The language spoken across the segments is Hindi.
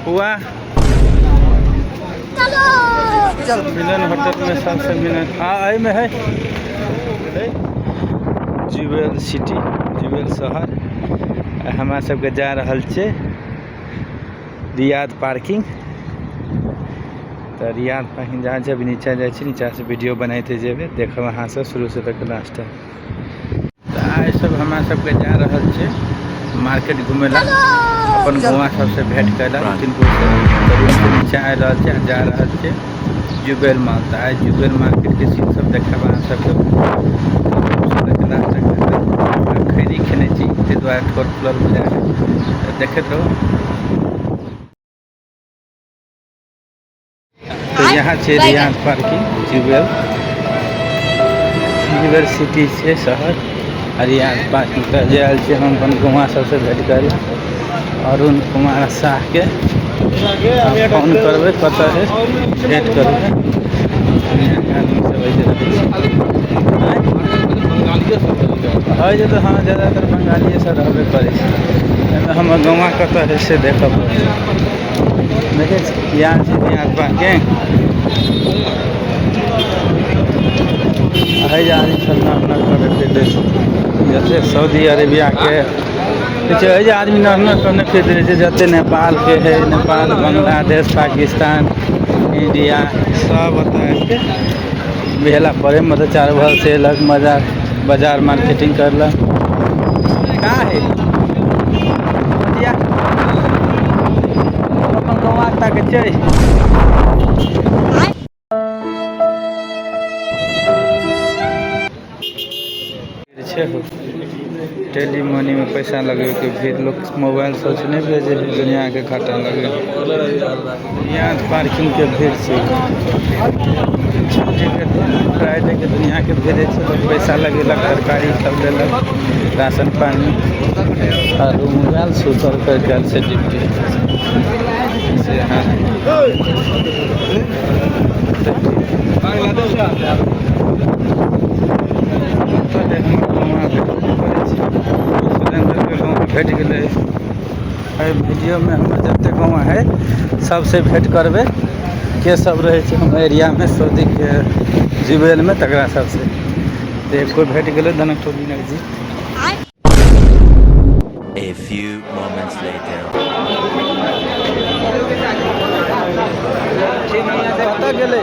हुआ मिलन होटल में सबसे मिलन हाँ में है जुबेल सिटी जुबेल शहर हमारा सबके जा रहल छे रियाद पार्किंग। तो रियाद पार्किंग जहाँ जब नीचा जाए नीचा से वीडियो बनाते जेबे देख वहाँ से शुरू से तक लास्ट है। तो आइ सब हमारा सबके जा रहल छे मार्केट घूमे ला अपन गाँव सबसे भेंट कैला किनको से नीचा आ रहल छे जा रहल छे जुबेल मॉल। तो आज जुबेल मार्केट के सीन सब देखा सबके खरीदी खेने ताहि दुआरे फोर फ्लोर में जाके देखते रहो। तो यहाँ छे रियाद पार्किंग जुबेल सिटी से शहर रियाद पार्किंग कर जाए छे हम अपन गाँव सबसे भेंट कर अरुण कुमार शाह के फोन करबे कत है भेंट करबे है तो हाँ ज़्यादातर बंगाली सब रहबे करे हम गाँव कत है से देखब देखे यहाँ से रियाद पार्किंग है आदमी सब नाम करे जैसे सऊदी अरेबिया के है आदमी नॉर्मल करने फिर रहे थे जैसे नेपाल के है नेपाल बांग्लादेश पाकिस्तान इंडिया सब बता के बेहला पड़े मतलब 4 भर से अलग बाजार मार्केटिंग करल का है अपन गाँव तक डेली मनी में पैसा लगे के फिर लोग मोबाइल सोच नहीं भेजे दुनिया के घाटा लगे यहाँ पार्किंग के भीड़ से छुट्टी के फ्राइडे के दुनिया के भेजे से लोग पैसा लगेलक तरकारी सब लेलक राशन पानी और मोबाइल सुतर कर गल से डिप्टी से यहाँ भेट गए वीडियो में हम जते गाँव है सबसे भेंट करबे के सब रहे छे हम एरिया में सऊदी के जुबेल में तकरा सबसे देख कोई भेट गए धनक टोली जी। A few moments later. कत गेले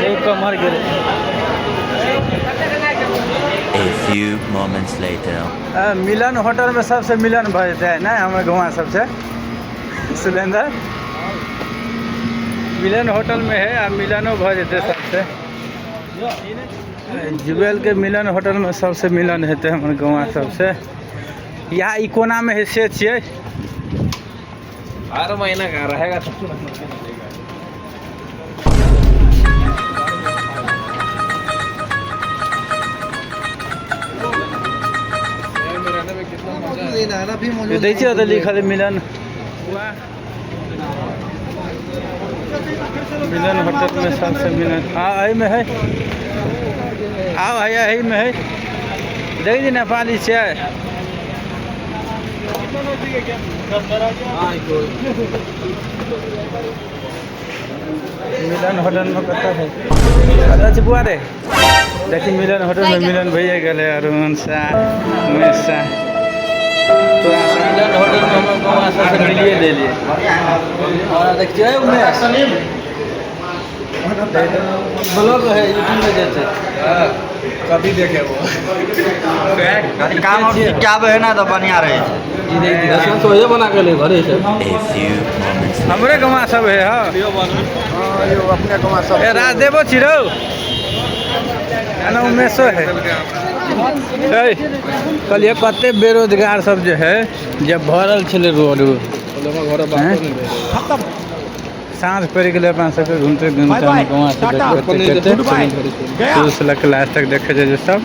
एक कमर गेले। A few moments later. Milan hotel में सबसे मिलन भजते है ना हमें गाँव सबसे सुलेंदर मिलन होटल में है आ मिलनो भजते सबसे जुबेल के मिलन होटल में सबसे मिलन हेते हमारे गाँव सबसे यहाँ ई कोना में है से छे हर महीना का रहेगा देखिए तो लिखा है मिलन मिलन होटल में सबसे मिलन हाँ में है आओ है यही में है देख दी नेपाली से मिलन होटल में कत है अच्छा बुआ रे देखिए मिलन होटल में मिलन भैया गए अरुण शाह उमेश शाह तो मिलन होटल में हम गाँव से मिलिए ले लिए और देखिए उमेश ब्लॉग है यूट्यूब में जैसे कभी देखे वो काम क्या है ना तो बढ़िया रहे तो ये बना के ले घरे से A few moments. हमरे गाँव सब है हाँ यो अपने गाँव सब राजदेवो चिरो उमेशो है कहलिए कते बेरोजगार सब जो है जब भरल छे रोड सांझ पड़ गए अपना सबके घूमते घूमते गाँव से लास्ट तक देखे जो सब